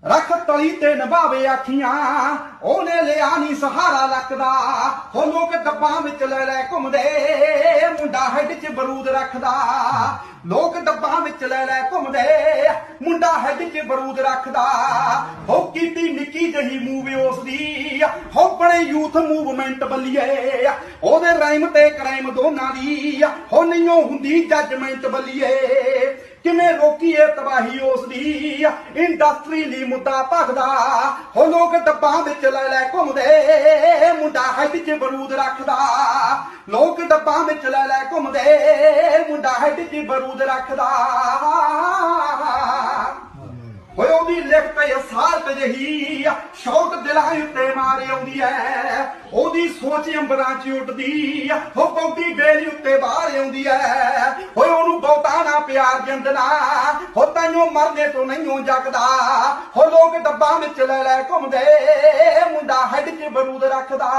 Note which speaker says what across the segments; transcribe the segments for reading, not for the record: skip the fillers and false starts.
Speaker 1: रख तली ते नभावे आखियां ओने लिया नी सहारा लकदा हो लोग डब्बां विच ले ले घुमदे मुंडा हेड च बरूद रखदा लोग डब्बां विच ले ले घुमदे मुंडा हेड च बरूद रखदा हो कीती निक्की जही मूवी उसदी हो बने यूथ मूवमेंट बल्लीए ओदे राइम ते क्राइम दोनां दी हो नहींओ हुंदी जजमेंट बल्लीए किवें रोकीए तबाही उसदी इंडस्ट्री ली मुद्दा भखदा हो लोग डब्बां विच ले ले घुमदे मुंडा हेड च बरूद रखदा लोग डब्बां विच ले ले घुमदे मुंडा हेड च बरूद रखदा होए ओदी लिखत असालत जही शौक दिलां उत्ते मारे आउंदी है ओदी सोच अंबरां च उठदी हो पौधी बेली उत्ते बाहर आउंदी है होए ओनू बहुता ना प्यार जंदना हो ताइयों मरने तो नहीं जगदा हो लोग डब्बां विच ले ले घुमदे मुंडा हेड च बरूद रखदा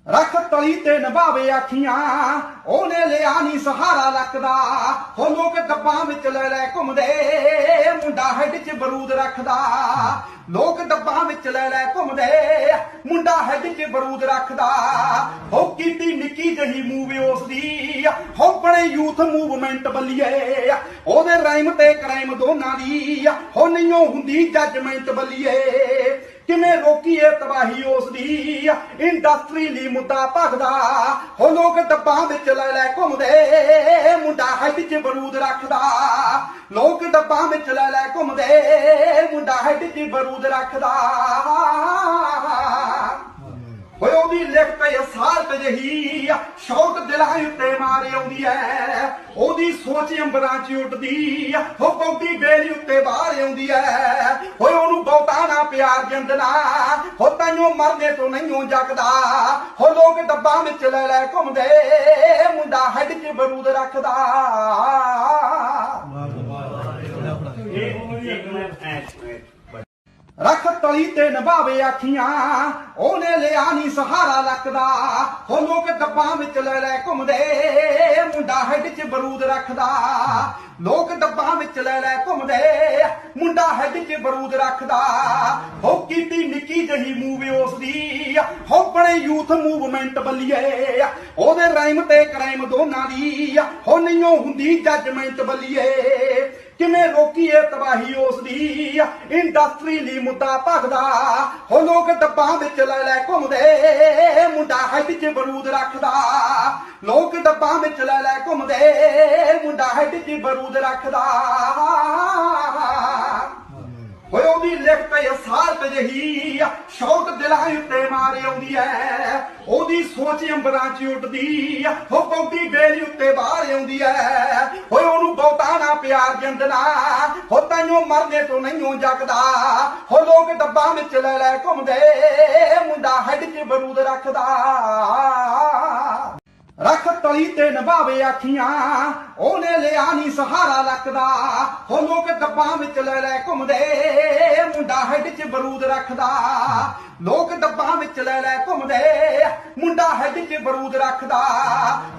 Speaker 1: रख तली ते नभावे आखियां ओने लिया नी सहारा लकदा हो लोग डब्बां विच ले ले घुमदे मुंडा हेड च बरूद रखदा लोग डब्बां विच ले ले घुमदे मुंडा हेड च बरूद रखदा हो कीती निक्की जही मूवी उसदी हो बने यूथ मूवमेंट बल्लीए ओदे राइम ते क्राइम दोनां दी हो नहींओ हुंदी जजमेंट बल्लीए किवें रोकीए तबाही उसदी इंडस्ट्री ली मुद्दा भखदा हो लोग डब्बां विच ले ले घुमदे मुंडा हेड च बरूद रखदा लोग डब्बां विच ले ले घुमदे मुंडा हेड च बरूद रखदा होए ओदी लिखत असालत जही शौक दिलां उत्ते मारे आउंदी है ओदी सोच अंबरां च उठदी हो पौधी बेली उत्ते बाहर आउंदी है होए ओनू बहुता ना प्यार जंदना हो ताइयों मरने तो नहीं जगदा हो लोग डब्बां विच ले ले घुमदे मुंडा हेड च बरूद रखदा रख तली ते नभावे आखियां ओने लिया नी सहारा लकदा हो लोग डब्बां विच ले ले घुमदे मुंडा हेड च बरूद रखदा लोग डब्बां विच ले ले घुमदे मुंडा हेड च बरूद रखदा हो कीती निक्की जही मूवी उसदी हो बने यूथ मूवमेंट बल्लीए ओदे राइम ते क्राइम दोनां दी हो नहींओ हुंदी जजमेंट बल्लीए किवें रोकीए तबाही उसदी इंडस्ट्री ली मुद्दा भखदा हो लोग डब्बां विच ले ले घुमदे मुंडा हेड च बरूद रखदा लोग डब्बां विच ले ले घुमदे मुंडा हेड च बरूद रखदा होए ओदी लिखत असालत जही शौक दिलां उत्ते मारे आउंदी है ओदी सोच अंबरां च उठदी हो पौधी बेली उत्ते बाहर आउंदी है होए ओनू बहुता ना प्यार जंदना हो ताइयों मरने तो नहीं जगदा हो लोग डब्बां विच ले ले घुमदे मुंडा हेड च बरूद रखदा रख तली ते नभावे आखियां ओने लिया नी सहारा लकदा हो लोग डब्बां विच ले ले घुमदे मुंडा हेड च बरूद रखदा लोग डब्बां विच ले ले घुमदे मुंडा हेड च बरूद रखदा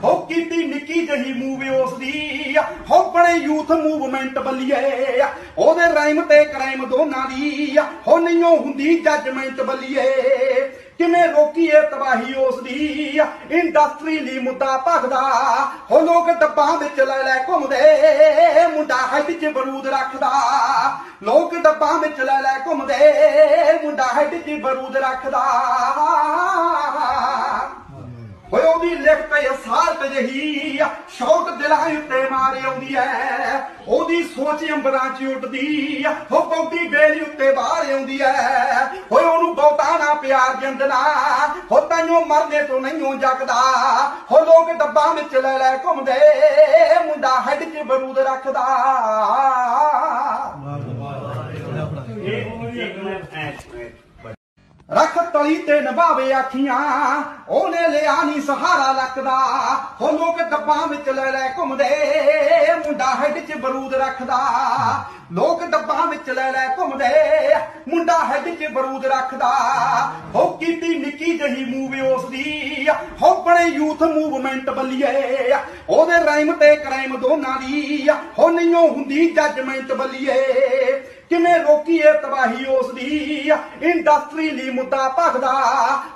Speaker 1: हो कीती निक्की जही मूवी उसदी हो बने यूथ मूवमेंट बल्लीए ओदे राइम ते क्राइम दोनां दी हो नहींओ हुंदी जजमेंट बल्लीए किवें रोकीए तबाही उसदी इंडस्ट्री ली मुद्दा भखदा हो लोग डब्बां विच ले ले घुमदे मुंडा हेड च बरूद रखदा लोग डब्बां विच ले ले घुमदे मुंडा हेड च बरूद रखदा होए ओदी लिखत असालत जही शौक दिलां उत्ते मारे आउंदी है ओदी सोच अंबरां च उठदी हो पौधी बेली उत्ते बाहर आउंदी है होए ओनू बहुता ना प्यार जंदना हो ताइयों मरने तो नहीं जगदा हो लोग डब्बां विच ले ले घुमदे मुंडा हेड च बरूद रखदा रख तली ते नभावे आखियां ओने लिया नी सहारा लकदा हो लोग डब्बां विच ले ले घुमदे मुंडा हेड च बरूद रखदा लोग डब्बां विच ले ले घुमदे मुंडा हेड च बरूद रखदा हो कीती निक्की जही मूवी उसदी हो बने यूथ मूवमेंट बल्लीए ओदे राइम ते क्राइम दोनां दी हो नहींओ हुंदी जजमेंट बल्लीए किवें ਤਬਾਹੀ ਉਸ ਦੀ ਇੰਡਸਟਰੀ ਲਈ ਮੁੱਦਾ ਭਖਦਾ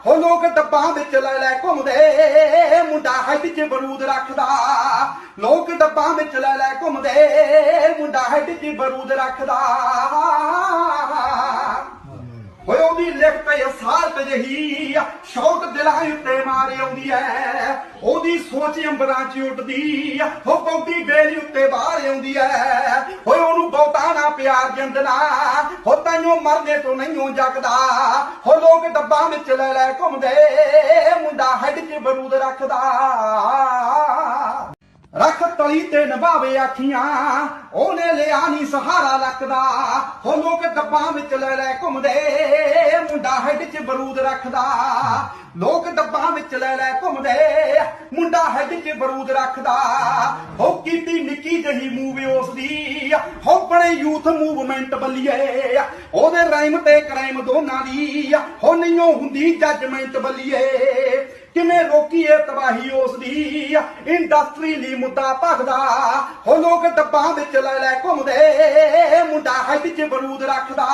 Speaker 1: ਹੋ ਲੋਕ ਡੱਬਾਂ ਵਿੱਚ ਲੈ ਲੈ ਘੁੰਮਦੇ ਮੁੰਡਾ ਹੈਡ 'ਚ ਬਰੂਦ ਰੱਖਦਾ ਲੋਕ ਡੱਬਾਂ ਵਿੱਚ ਲੈ ਲੈ ਘੁੰਮਦੇ ਮੁੰਡਾ ਹੈਡ 'ਚ ਬਰੂਦ ਰੱਖਦਾ ਹੋਏ ਉਹਦੀ ਲਿਖਤ ਅਸਾਲਤ ਜਹੀ ਸ਼ੌਕ ਦਿਲਾਂ ਉੱਤੇ ਮਾਰੇ ਆਉਂਦੀ ਐ ਉਹਦੀ ਸੋਚ ਅੰਬਰਾਂ 'ਚ ਉੱਡਦੀ ਹੋ ਪੌਂਟੀ ਬੇਲੀ ਉੱਤੇ ਬਾਹਰ ਆਉਂਦੀ ਐ ਹੋਏ ਉਹਨੂੰ ਬਹੁਤਾ ਨਾ ਪਿਆਰ ਜੰਦਨਾ ਹੋ ਤੈਨੂੰ ਮਰਨੇ ਤੋਂ ਨਹੀਂ ਜਗਦਾ ਹੋ ਲੋਕ ਡੱਬਾਂ ਵਿੱਚ ਲੈ ਲੈ ਘੁੰਮਦੇ ਮੁੰਡਾ ਹੈਡ 'ਚ ਬਰੂਦ ਰੱਖਦਾ ਰੱਖ ਤਲੀ ਤੇ ਨਿਭਾਵੇ ਆਖੀਆਂ ਉਹਨੇ ਲਿਆ ਨਹੀਂ ਸਹਾਰਾ ਲੱਕਦਾ ਹੋ ਲੋਕ ਡੱਬਾਂ ਵਿੱਚ ਲੈ ਲੈ ਘੁੰਮਦੇ ਮੁੰਡਾ ਹੈਡ 'ਚ ਬਰੂਦ ਰੱਖਦਾ ਲੋਕ ਡੱਬਾਂ ਵਿੱਚ ਲੈ ਲੈ ਘੁੰਮਦੇ ਮੁੰਡਾ ਹੈਡ 'ਚ ਬਰੂਦ ਰੱਖਦਾ ਹੋ ਕੀਤੀ ਨਿੱਕੀ ਜਹੀ ਮੂਵ ਉਸ ਦੀ ਹੋ ਬਣੇ ਯੂਥ ਮੂਵਮੈਂਟ ਬੱਲੀਏ ਉਹਦੇ ਰਾਈਮ ਤੇ ਕ੍ਰਾਈਮ ਦੋਨਾਂ ਦੀ ਹੋ ਨਹੀਂਓ ਹੁੰਦੀ ਜੱਜਮੈਂਟ ਬੱਲੀਏ ਕਿਵੇਂ ਰੋਕੀਏ ਤਬਾਹੀ ਉਸ ਦੀ ਇੰਡਸਟਰੀ ਲਈ ਮੁੱਦਾ ਭਖਦਾ ਹੋ ਲੋਕ ਡੱਬਾਂ ਵਿੱਚ ਲੈ ਲੈ ਘੁੰਮਦੇ ਮੁੰਡਾ ਹੈਡ 'ਚ ਬਰੂਦ ਰੱਖਦਾ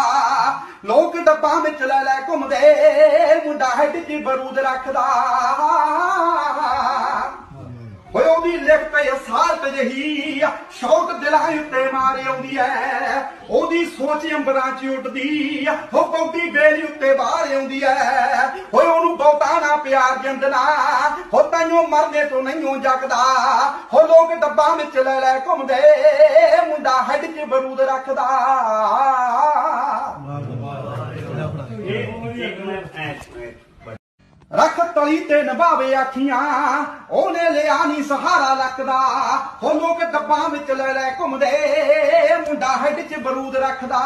Speaker 1: ਲੋਕ ਡੱਬਾਂ ਵਿੱਚ ਲੈ ਲੈ ਘੁੰਮਦੇ ਮੁੰਡਾ ਹੈਡ 'ਚ ਬਰੂਦ ਰੱਖਦਾ ਹੋਏ ਉਹਦੀ ਲਿਖਤ ਅਸਾਲਤ ਜਹੀ ਸ਼ੌਕ ਦਿਲਾਂ ਉੱਤੇ ਮਾਰੇ ਆਉਂਦੀ ਐ ਉਹਦੀ ਸੋਚ ਅੰਬਰਾਂ 'ਚ ਉੱਡਦੀ ਹੋ ਪੌਂਟੀ ਬੇਲੀ ਉੱਤੇ ਬਾਹਰ ਆਉਂਦੀ ਐ ਹੋਏ ਉਹਨੂੰ ਬਹੁਤਾ ਨਾ ਪਿਆਰ ਜੰਦਨਾ ਹੋ ਤੈਨੂੰ ਮਰਨੇ ਤੋਂ ਨਹੀਂ ਜਗਦਾ ਹੋ ਲੋਕ ਡੱਬਾਂ ਵਿੱਚ ਲੈ ਲੈ ਘੁੰਮਦੇ ਮੁੰਡਾ ਹੈਡ 'ਚ ਬਰੂਦ ਰੱਖਦਾ ਰੱਖ ਤਲੀ ਤੇ ਨਿਭਾਵੇ ਆਖੀਆਂ ਉਹਨੇ ਲਿਆ ਨਹੀਂ ਸਹਾਰਾ ਲੱਕਦਾ ਹੋ ਲੋਕ ਡੱਬਾਂ ਵਿੱਚ ਲੈ ਲੈ ਘੁੰਮਦੇ ਮੁੰਡਾ ਹੈਡ 'ਚ ਬਰੂਦ ਰੱਖਦਾ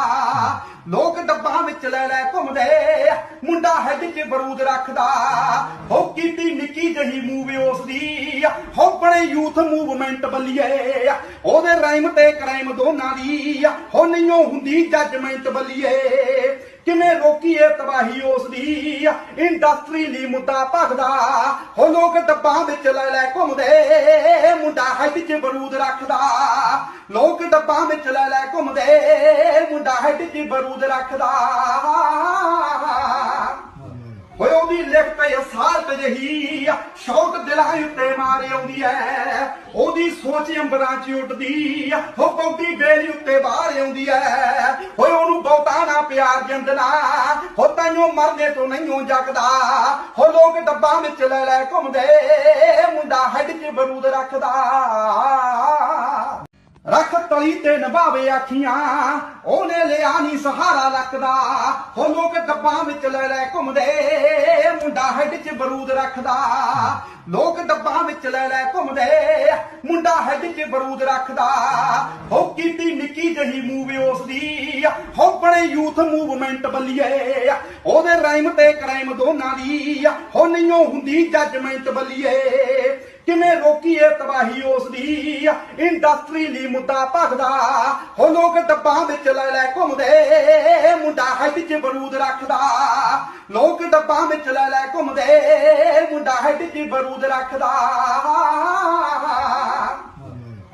Speaker 1: ਲੋਕ ਡੱਬਾਂ ਵਿੱਚ ਲੈ ਲੈ ਘੁੰਮਦੇ ਮੁੰਡਾ ਹੈਡ 'ਚ ਬਰੂਦ ਰੱਖਦਾ ਹੋ ਕੀਤੀ ਨਿੱਕੀ ਜਹੀ ਮੂਵ ਉਸ ਦੀ ਹੋ ਬਣੇ ਯੂਥ ਮੂਵਮੈਂਟ ਬੱਲੀਏ ਉਹਦੇ ਰਾਈਮ ਤੇ ਕ੍ਰਾਈਮ ਦੋਨਾਂ ਦੀ ਹੋ ਨਹੀਂਓ ਹੁੰਦੀ ਜੱਜਮੈਂਟ ਬੱਲੀਏ ਕਿਵੇਂ ਰੋਕੀਏ ਤਬਾਹੀ ਉਸ ਦੀ ਇੰਡਸਟਰੀ ਲਈ ਮੁੱਦਾ ਭਖਦਾ ਹੋ ਲੋਕ ਡੱਬਾਂ ਵਿੱਚ ਲੈ ਲੈ ਘੁੰਮਦੇ ਮੁੰਡਾ ਹੈਡ 'ਚ ਬਰੂਦ ਰੱਖਦਾ ਲੋਕ ਡੱਬਾਂ ਵਿੱਚ ਲੈ ਲੈ ਘੁੰਮਦੇ ਮੁੰਡਾ ਹੈਡ 'ਚ ਬਰੂਦ ਰੱਖਦਾ ਹੋਏ ਉਹਦੀ ਲਿਖਤ ਅਸਾਲਤ ਜਹੀ ਸ਼ੌਕ ਦਿਲਾਂ ਉੱਤੇ ਮਾਰੇ ਆਉਂਦੀ ਐ ਉਹਦੀ ਸੋਚ ਅੰਬਰਾਂ 'ਚ ਉੱਡਦੀ ਹੋ ਪੌਂਟੀ ਬੇਲੀ ਉੱਤੇ ਬਾਹਰ ਆਉਂਦੀ ਐ ਹੋਏ ਉਹਨੂੰ ਬਹੁਤਾ ਨਾ ਪਿਆਰ ਜੰਦਨਾ ਹੋ ਤੈਨੂੰ ਮਰਨੇ ਤੋਂ ਨਹੀਂ ਜਗਦਾ ਹੋ ਲੋਕ ਡੱਬਾਂ ਵਿੱਚ ਲੈ ਲੈ ਘੁੰਮਦੇ ਮੁੰਡਾ ਹੈਡ 'ਚ ਬਰੂਦ ਰੱਖਦਾ ਰੱਖ ਤਲੀ ਤੇ ਨਿਭਾਵੇ ਆਖੀਆਂ ਉਹਨੇ ਲਿਆ ਨਹੀਂ ਸਹਾਰਾ ਲੱਕਦਾ ਹੋ ਲੋਕ ਡੱਬਾਂ ਵਿੱਚ ਲੈ ਲੈ ਘੁੰਮਦੇ ਮੁੰਡਾ ਹੈਡ 'ਚ ਬਰੂਦ ਰੱਖਦਾ ਲੋਕ ਡੱਬਾਂ ਵਿੱਚ ਲੈ ਲੈ ਘੁੰਮਦੇ ਮੁੰਡਾ ਹੈਡ 'ਚ ਬਰੂਦ ਰੱਖਦਾ ਹੋ ਕੀਤੀ ਨਿੱਕੀ ਜਹੀ ਮੂਵ ਉਸ ਦੀ ਹੋ ਬਣੇ ਯੂਥ ਮੂਵਮੈਂਟ ਬੱਲੀਏ ਉਹਦੇ ਰਾਈਮ ਤੇ ਕ੍ਰਾਈਮ ਦੋਨਾਂ ਦੀ ਹੋ ਨਹੀਂਓ ਹੁੰਦੀ ਜੱਜਮੈਂਟ ਬੱਲੀਏ ਕਿਵੇਂ ਰੋਕੀਏ ਤਬਾਹੀ ਉਸ ਦੀ ਇੰਡਸਟਰੀ ਲਈ ਮੁੱਦਾ ਭਖਦਾ ਹੋ ਲੋਕ ਡੱਬਾਂ ਵਿੱਚ ਲੈ ਲੈ ਘੁੰਮਦੇ ਮੁੰਡਾ ਹੈਡ 'ਚ ਬਰੂਦ ਰੱਖਦਾ ਲੋਕ ਡੱਬਾਂ ਵਿੱਚ ਲੈ ਲੈ ਘੁੰਮਦੇ ਮੁੰਡਾ ਹੈਡ 'ਚ ਬਰੂਦ ਰੱਖਦਾ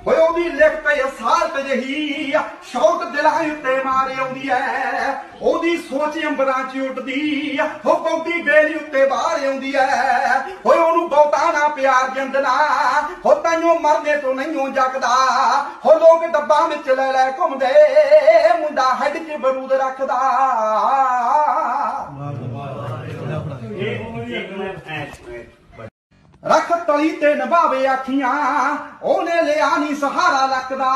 Speaker 1: ਹੋਏ ਉਹਦੀ ਲਿਖਤ ਅਸਾਲਤ ਜਹੀ ਸ਼ੌਕ ਦਿਲਾਂ ਉੱਤੇ ਮਾਰੇ ਆਉਂਦੀ ਐ ਉਹਦੀ ਸੋਚ ਅੰਬਰਾਂ 'ਚ ਉੱਡਦੀ ਹੋ ਪੌਂਟੀ ਬੇਲੀ ਉੱਤੇ ਬਾਹਰ ਆਉਂਦੀ ਐ ਹੋਏ ਉਹਨੂੰ ਬਹੁਤਾ ਨਾ ਪਿਆਰ ਜੰਦਨਾ ਹੋ ਤੈਨੂੰ ਮਰਨੇ ਤੋਂ ਨਹੀਂ ਜਗਦਾ ਹੋ ਲੋਕ ਡੱਬਾਂ ਵਿੱਚ ਲੈ ਲੈ ਘੁੰਮਦੇ ਮੁੰਡਾ ਹੈਡ 'ਚ ਬਰੂਦ ਰੱਖਦਾ ਰੱਖ ਤਲੀ ਤੇ ਨਿਭਾਵੇ ਆਖੀਆਂ ਉਹਨੇ ਲਿਆ ਨਹੀਂ ਸਹਾਰਾ ਲੱਕਦਾ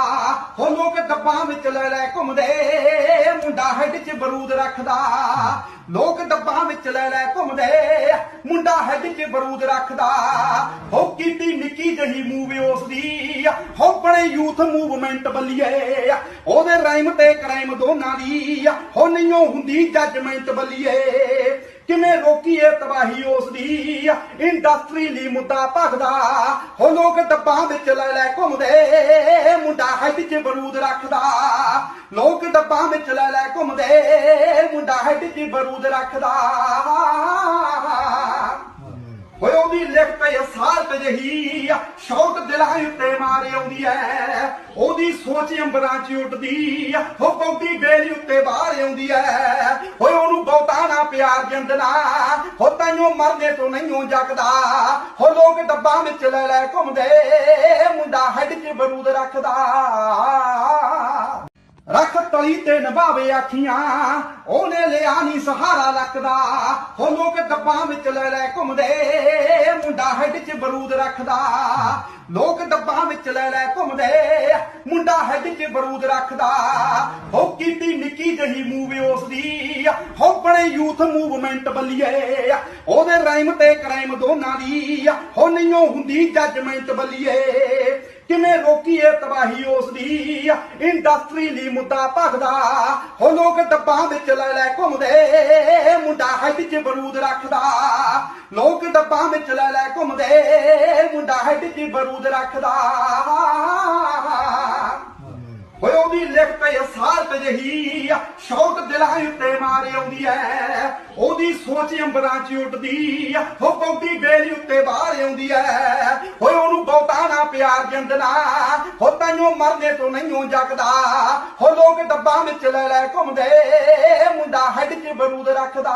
Speaker 1: ਹੋ ਲੋਕ ਡੱਬਾਂ ਵਿੱਚ ਲੈ ਲੈ ਘੁੰਮਦੇ ਮੁੰਡਾ ਹੈਡ 'ਚ ਬਰੂਦ ਰੱਖਦਾ ਲੋਕ ਡੱਬਾਂ ਵਿੱਚ ਲੈ ਲੈ ਘੁੰਮਦੇ ਮੁੰਡਾ ਹੈਡ 'ਚ ਬਰੂਦ ਰੱਖਦਾ ਹੋ ਕੀਤੀ ਨਿੱਕੀ ਜਹੀ ਮੂਵ ਉਸ ਦੀ ਹੋ ਬਣੇ ਯੂਥ ਮੂਵਮੈਂਟ ਬੱਲੀਏ ਉਹਦੇ ਰਾਈਮ ਤੇ ਕ੍ਰਾਈਮ ਦੋਨਾਂ ਦੀ ਹੋ ਨਹੀਂਓ ਹੁੰਦੀ ਜੱਜਮੈਂਟ ਬੱਲੀਏ ਕਿਵੇਂ ਰੋਕੀਏ ਤਬਾਹੀ ਉਸ ਦੀ ਇੰਡਸਟਰੀ ਲਈ ਮੁੱਦਾ ਭਖਦਾ ਹੋ ਲੋਕ ਡੱਬਾਂ ਵਿੱਚ ਲੈ ਲੈ ਘੁੰਮਦੇ ਮੁੰਡਾ ਹੈਡ 'ਚ ਬਰੂਦ ਰੱਖਦਾ ਲੋਕ ਡੱਬਾਂ ਵਿੱਚ ਲੈ ਲੈ ਘੁੰਮਦੇ ਮੁੰਡਾ ਹੈਡ 'ਚ ਬਰੂਦ ਰੱਖਦਾ ਹੋਏ ਉਹਦੀ ਲਿਖਤ ਅਸਾਲਤ ਜਹੀ ਸ਼ੌਕ ਦਿਲਾਂ ਉੱਤੇ ਮਾਰੇ ਆਉਂਦੀ ਐ ਉਹਦੀ ਸੋਚ ਅੰਬਰਾਂ 'ਚ ਉੱਡਦੀ ਹੋ ਪੌਂਟੀ ਬੇਲੀ ਉੱਤੇ ਬਾਹਰ ਆਉਂਦੀ ਐ ਓਏ ਉਹਨੂੰ ਬਹੁਤਾ ਨਾ ਪਿਆਰ ਜਿੰਦਨਾ ਹੋ ਤੈਨੂੰ ਮਰਨੇ ਤੋਂ ਨਹੀਂ ਜਗਦਾ ਹੋ ਲੋਕ ਡੱਬਾਂ ਵਿੱਚ ਲੈ ਲੈ ਘੁੰਮਦੇ ਮੁੰਡਾ ਹੈਡ 'ਚ ਬਰੂਦ ਰੱਖਦਾ ਰੱਖ ਤਲੀ ਤੇ ਨਿਭਾਵੇ ਆਖੀਆਂ ਉਹਨੇ ਲਿਆ ਨਹੀਂ ਸਹਾਰਾ ਲੱਕਦਾ ਹੋ ਲੋਕ ਡੱਬਾਂ ਵਿੱਚ ਲੈ ਲੈ ਘੁੰਮਦੇ ਮੁੰਡਾ ਹੈਡ 'ਚ ਬਰੂਦ ਰੱਖਦਾ ਲੋਕ ਡੱਬਾਂ ਵਿੱਚ ਲੈ ਲੈ ਘੁੰਮਦੇ ਮੁੰਡਾ ਹੈਡ 'ਚ ਬਰੂਦ ਰੱਖਦਾ ਹੋ ਕੀਤੀ ਨਿੱਕੀ ਜਹੀ ਮੂਵ ਉਸ ਦੀ ਹੋ ਬਣੇ ਯੂਥ ਮੂਵਮੈਂਟ ਬੱਲੀਏ ਉਹਦੇ ਰਾਈਮ ਤੇ ਕ੍ਰਾਈਮ ਦੋਨਾਂ ਦੀ ਹੋ ਨਹੀਂ ਹੁੰਦੀ ਜੱਜਮੈਂਟ ਬੱਲੀਏ ਕਿਵੇਂ ਰੋਕੀਏ ਤਬਾਹੀ ਉਸ ਦੀ ਇੰਡਸਟਰੀ ਲਈ ਮੁੱਦਾ ਭਖਦਾ ਹੋ ਲੋਕ ਡੱਬਾਂ ਵਿੱਚ ਲੈ ਲੈ ਘੁੰਮਦੇ ਮੁੰਡਾ ਹੈਡ 'ਚ ਬਰੂਦ ਰੱਖਦਾ ਲੋਕ ਡੱਬਾਂ ਵਿੱਚ ਲੈ ਲੈ ਘੁੰਮਦੇ ਮੁੰਡਾ ਹੈਡ 'ਚ ਬਰੂਦ ਰੱਖਦਾ ਓਏ ਉਹਦੀ ਲਿਖਤ ਅਸਾਲਤ ਜਹੀ ਸ਼ੌਕ ਦਿਲਾਂ ਉੱਤੇ ਮਾਰ ਆਉਂਦੀ ਐ ਉਹਦੀ ਸੋਚ ਅੰਬਰਾਂ 'ਚ ਉੱਡਦੀ ਹੋ ਪੌਂਦੀ ਬੇਲੀ ਉੱਤੇ ਬਾਹਰ ਆਉਂਦੀ ਐ ਓਏ ਉਹਨੂੰ ਬਹੁਤਾ ਨਾ ਪਿਆਰ ਜਿੰਦਨਾ ਹੋ ਤੈਨੂੰ ਮਰਨੇ ਤੋਂ ਨਹੀਂ ਜਗਦਾ ਹੋ ਲੋਕ ਡੱਬਾਂ ਵਿੱਚ ਲੈ ਲੈ ਘੁੰਮਦੇ ਮੁੰਡਾ ਹੈਡ 'ਚ ਬਰੂਦ ਰੱਖਦਾ